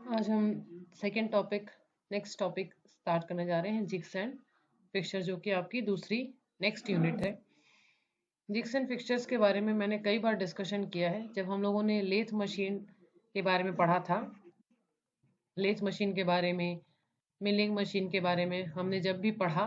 आज हम next topic start करने जा रहे हैं, जिग्स एंड फिक्सचर, जो कि आपकी दूसरी नेक्स्ट यूनिट है। जिग्स एंड फिक्सचर्स के बारे में मैंने कई बार डिस्कशन किया है। जब हम लोगों ने लेथ मशीन के बारे में पढ़ा था, लेथ मशीन के बारे में, मिलिंग मशीन के बारे में हमने जब भी पढ़ा,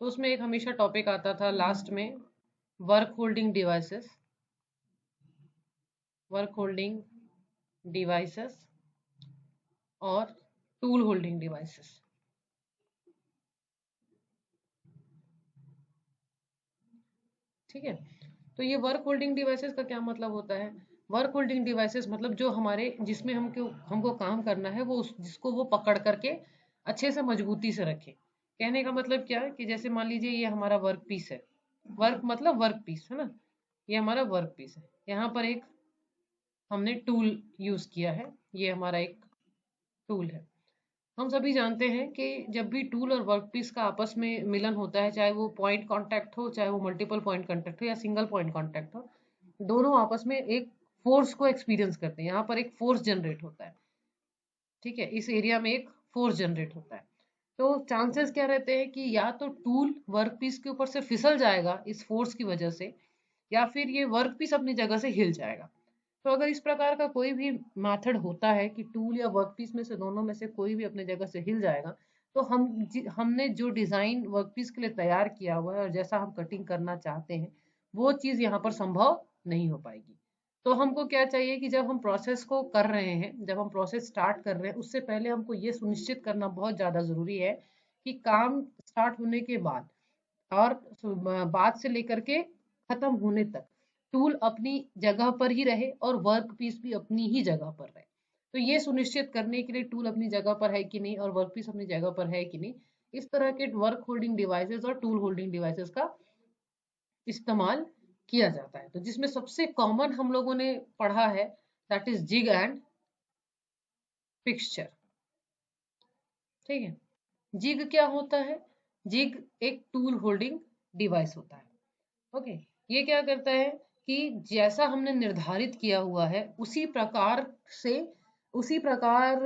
तो उसमें एक हमेशा टॉपिक आता था लास्ट में, work holding devices, work holding devices और टूल होल्डिंग डिवाइसेस। ठीक है, तो ये वर्क होल्डिंग डिवाइसेस का क्या मतलब होता है? वर्क होल्डिंग डिवाइसेस मतलब जो हमारे जिसमें हमको काम करना है, वो जिसको वो पकड़ करके अच्छे से मजबूती से रखे। कहने का मतलब क्या है कि जैसे मान लीजिए ये हमारा वर्क पीस है, वर्क मतलब वर्क पीस है ना, ये हमारा वर्क पीस है। यहाँ पर एक हमने टूल यूज किया है, ये हमारा एक टूल है। हम सभी जानते हैं कि जब भी टूल और वर्कपीस का आपस में मिलन होता है, चाहे वो पॉइंट कांटेक्ट हो, चाहे वो मल्टीपल पॉइंट कांटेक्ट हो या सिंगल पॉइंट कांटेक्ट हो, दोनों आपस में एक फोर्स को एक्सपीरियंस करते हैं। यहाँ पर एक फोर्स जनरेट होता है। ठीक है, इस एरिया में एक फोर्स जनरेट होता है। तो चांसेस क्या रहते हैं कि या तो टूल वर्कपीस के ऊपर से फिसल जाएगा इस फोर्स की वजह से, या फिर ये वर्कपीस अपनी जगह से हिल जाएगा। तो अगर इस प्रकार का कोई भी मेथड होता है कि टूल या वर्कपीस में से दोनों में से कोई भी अपने जगह से हिल जाएगा, तो हमने जो डिजाइन वर्कपीस के लिए तैयार किया हुआ है और जैसा हम कटिंग करना चाहते हैं, वो चीज यहाँ पर संभव नहीं हो पाएगी। तो हमको क्या चाहिए कि जब हम प्रोसेस को कर रहे हैं, जब हम प्रोसेस स्टार्ट कर रहे हैं, उससे पहले हमको ये सुनिश्चित करना बहुत ज्यादा जरूरी है कि काम स्टार्ट होने के बाद और बाद से लेकर के खत्म होने तक टूल अपनी जगह पर ही रहे और वर्क पीस भी अपनी ही जगह पर रहे। तो ये सुनिश्चित करने के लिए टूल अपनी जगह पर है कि नहीं और वर्क पीस अपनी जगह पर है कि नहीं, इस तरह के वर्क होल्डिंग डिवाइसेस और टूल होल्डिंग डिवाइसेस का इस्तेमाल किया जाता है। तो जिसमें सबसे कॉमन हम लोगों ने पढ़ा है, that is jig and fixture. ठीक है, जिग क्या होता है? जिग एक टूल होल्डिंग डिवाइस होता है। ओके, ये क्या करता है कि जैसा हमने निर्धारित किया हुआ है से उसी प्रकार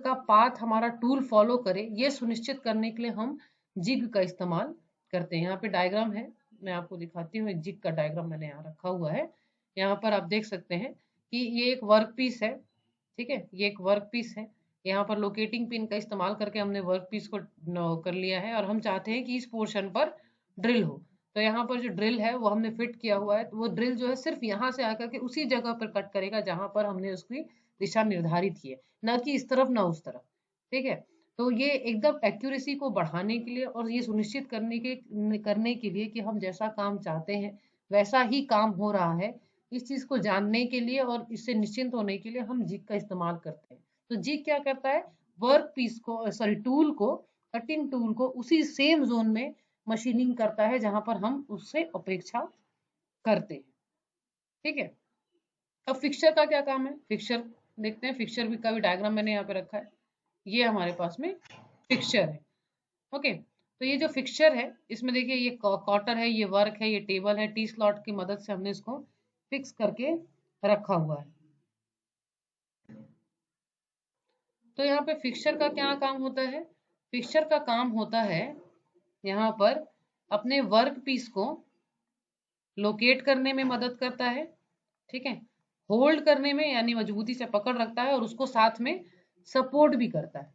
का पाथ हमारा टूल फॉलो करे, ये सुनिश्चित करने के लिए हम जिग का इस्तेमाल करते हैं। यहाँ पे डायग्राम है, मैं आपको दिखाती हूँ। एक जिग का डायग्राम मैंने यहाँ रखा हुआ है। यहाँ पर आप देख सकते हैं कि ये एक वर्क पीस है। ठीक है, ये एक वर्क पीस है। यहाँ पर लोकेटिंग पिन का इस्तेमाल करके हमने वर्क पीस को कर लिया है और हम चाहते हैं कि इस पोर्शन पर ड्रिल हो। तो यहाँ पर जो ड्रिल है वो हमने फिट किया हुआ है। तो वो ड्रिल जो है सिर्फ यहाँ से आकर के उसी जगह पर कट करेगा जहां पर हमने उसकी दिशा निर्धारित की है, ना कि इस तरफ ना उस तरफ। ठीक है, तो ये एकदम एक्यूरेसी को बढ़ाने के लिए और ये सुनिश्चित करने के लिए कि हम जैसा काम चाहते हैं वैसा ही काम हो रहा है, इस चीज को जानने के लिए और इससे निश्चिंत होने के लिए हम जिग का इस्तेमाल करते हैं। तो जिग क्या करता है? वर्क पीस को, सॉरी टूल को, कटिंग टूल को उसी सेम जोन में मशीनिंग करता है जहां पर हम उससे अपेक्षा करते हैं। ठीक है, अब फिक्सचर का क्या काम है? फिक्सचर देखते हैं। फिक्सचर भी का भी डायग्राम मैंने यहाँ पे रखा है। ये हमारे पास में फिक्सचर है। ओके, तो ये जो फिक्सचर है, इसमें देखिए ये कॉटर है, ये वर्क है, ये टेबल है। टी स्लॉट की मदद से हमने इसको फिक्स करके रखा हुआ है। तो यहाँ पे फिक्सचर का क्या काम होता है? फिक्सचर का काम होता है यहाँ पर अपने वर्क पीस को लोकेट करने में मदद करता है। ठीक है, होल्ड करने में यानी मजबूती से पकड़ रखता है और उसको साथ में सपोर्ट भी करता है।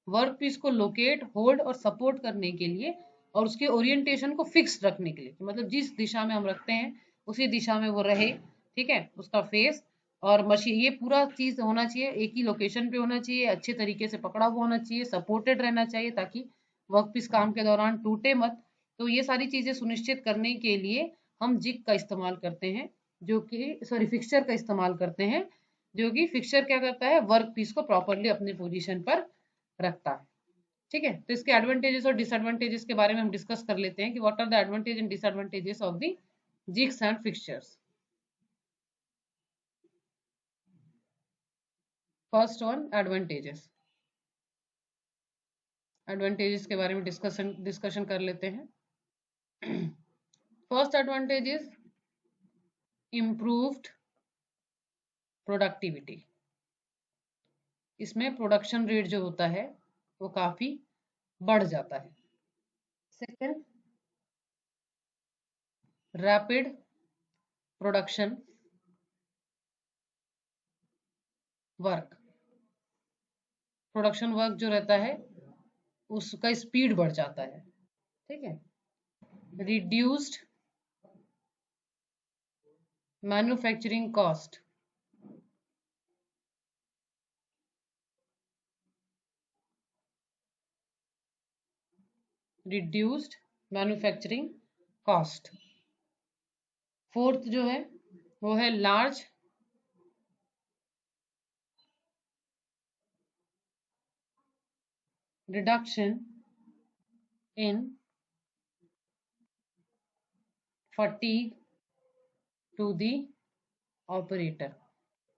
वर्क पीस को लोकेट, होल्ड और सपोर्ट करने के लिए और उसके ओरिएंटेशन को फिक्स रखने के लिए, मतलब जिस दिशा में हम रखते हैं उसी दिशा में वो रहे। ठीक है, उसका फेस और मशीन, ये पूरा चीज होना चाहिए एक ही लोकेशन पे होना चाहिए, अच्छे तरीके से पकड़ा हुआ होना चाहिए, सपोर्टेड रहना चाहिए ताकि वर्क पीस काम के दौरान टूटे मत। तो ये सारी चीजें सुनिश्चित करने के लिए हम जिग का इस्तेमाल करते हैं, जो कि सॉरी फिक्सचर का इस्तेमाल करते हैं, जो कि फिक्सचर क्या करता है? वर्क पीस को प्रॉपरली अपनी पोजीशन पर रखता है। ठीक है, तो इसके एडवांटेजेस और डिसएडवांटेजेस के बारे में हम डिस्कस कर लेते हैं कि what are the advantage and disadvantages of the jigs and fixtures. First one, advantages. Advantages के बारे में डिस्कशन कर लेते हैं। First advantage is improved productivity. इसमें प्रोडक्शन रेट जो होता है वो काफी बढ़ जाता है। Second, rapid production work. Production work जो रहता है उसका स्पीड बढ़ जाता है। ठीक है। Reduced manufacturing cost. Reduced manufacturing cost. Fourth जो है वो है large reduction in fatigue to the operator.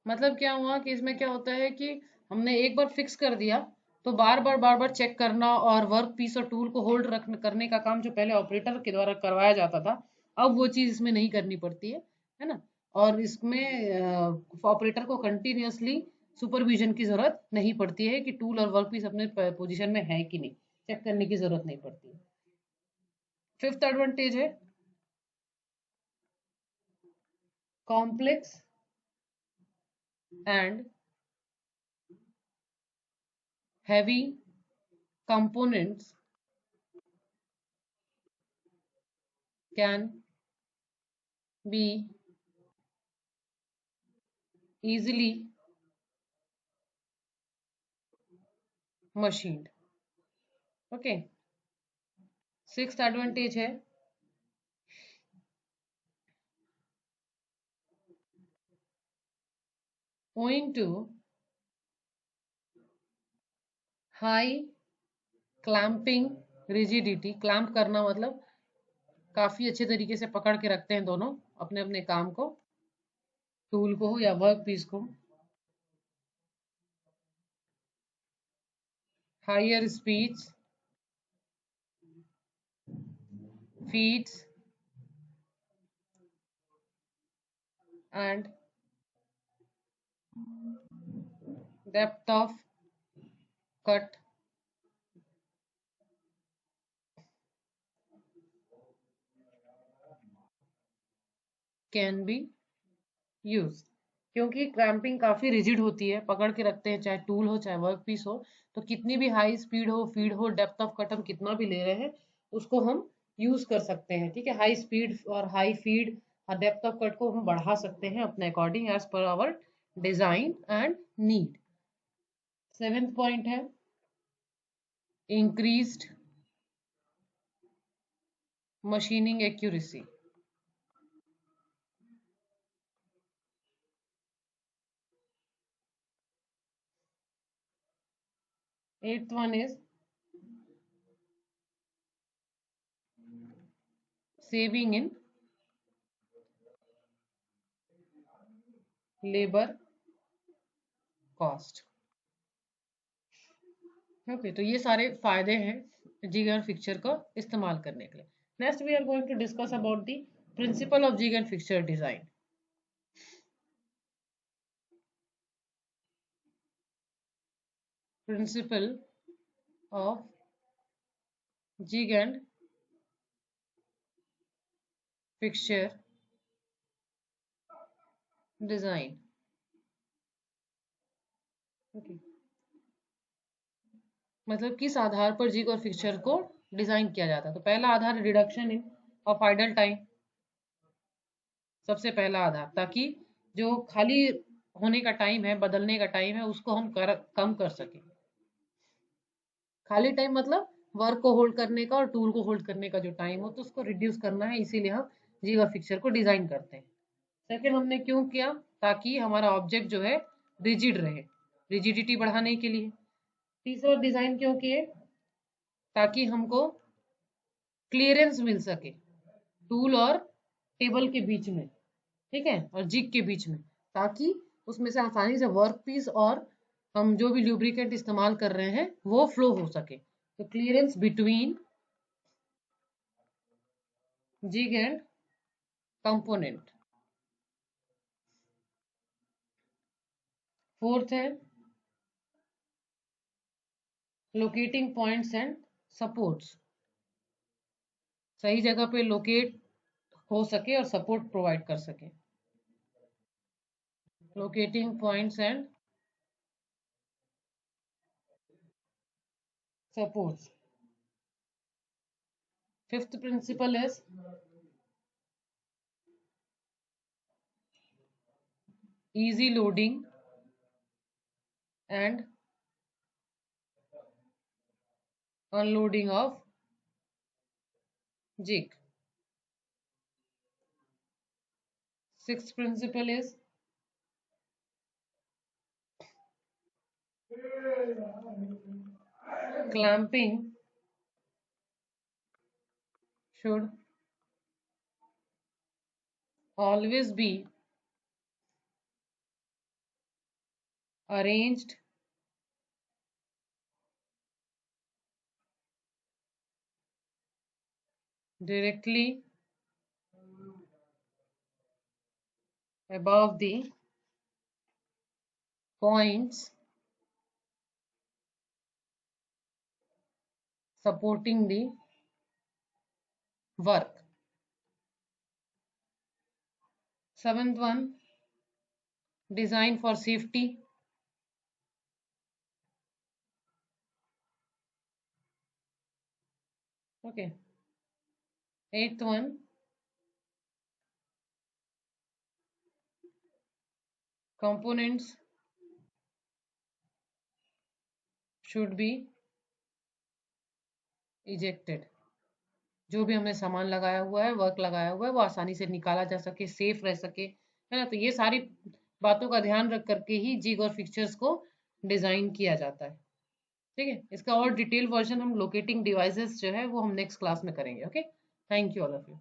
मतलब क्या हुआ कि इसमें क्या होता है कि हमने एक बार फिक्स कर दिया तो बार बार चेक करना और वर्क पीस और टूल को होल्ड रख करने का काम जो पहले ऑपरेटर के द्वारा करवाया जाता था, अब वो चीज इसमें नहीं करनी पड़ती है ना। और इसमें ऑपरेटर को कंटिन्यूअसली सुपरविजन की जरूरत नहीं पड़ती है कि टूल और वर्क पीस अपने पोजीशन में है कि नहीं, चेक करने की जरूरत नहीं पड़ती है। फिफ्थ एडवांटेज है complex and heavy components can be easily machined. Okay. Sixth advantage है owing to high clamping rigidity। Clamp करना मतलब काफी अच्छे तरीके से पकड़ के रखते हैं दोनों अपने अपने काम को, टूल को हो या वर्क पीस को। Higher speeds feeds and depth of cut can be use. क्योंकि क्रैम्पिंग काफी रिजिड होती है, पकड़ के रखते हैं, चाहे टूल हो चाहे वर्क पीस हो, तो कितनी भी हाई स्पीड हो, फीड हो, डेप्थ ऑफ कट हम कितना भी ले रहे हैं उसको हम यूज कर सकते हैं। ठीक है। हाई स्पीड और हाई फीड और डेप्थ ऑफ कट को हम बढ़ा सकते हैं अपने according as per our design and need. Seventh point है increased machining accuracy. Eighth one is saving in labour cost. Okay, तो ये सारे फायदे हैं जिग एंड फिक्चर को इस्तेमाल करने के लिए। Next we are going to discuss about the principle of jig and fixture design. Principle of jig and fixture design. Okay, मतलब किस आधार पर जिग और फिक्चर को डिजाइन किया जाता है। तो पहला आधार reduction in of idle time. सबसे पहला आधार, ताकि जो खाली होने का टाइम है, बदलने का टाइम है, उसको हम कम कर सकें। खाली टाइम मतलब वर्क को होल्ड करने का और टूल को होल्ड करने का जो टाइम हो, तो उसको रिड्यूस करना है, इसीलिए हम जीवा फिक्सर को डिजाइन करते हैं। सेकंड हमने क्यों किया, ताकि हमारा ऑब्जेक्ट जो है रिजिड रहे, रिजिडिटी बढ़ाने के लिए। तीसरा डिजाइन क्यों किए, ताकि हमको क्लियरेंस मिल सके टूल और टेबल के बीच में, ठीक है, और जिग के बीच में, ताकि उसमें से आसानी से वर्क पीस और हम जो भी ल्यूब्रिकेंट इस्तेमाल कर रहे हैं वो फ्लो हो सके। तो clearance between jig and component. Fourth है लोकेटिंग पॉइंट्स एंड सपोर्ट्स, सही जगह पे लोकेट हो सके और सपोर्ट प्रोवाइड कर सके। Locating points and supports. Fifth principle is easy loading and unloading of jig. Sixth principle is clamping should always be arranged directly above the points supporting the work. Seventh one, design for safety. Okay. Eighth one, components should be ejected. जो भी हमने सामान लगाया हुआ है, work लगाया हुआ है, वो आसानी से निकाला जा सके, सेफ रह सके, है ना। तो ये सारी बातों का ध्यान रख करके ही जिग और फिक्चर्स को डिजाइन किया जाता है। ठीक है, इसका और डिटेल वर्जन हम लोकेटिंग डिवाइसेस जो है वो हम नेक्स्ट क्लास में करेंगे। Okay, thank you all of you.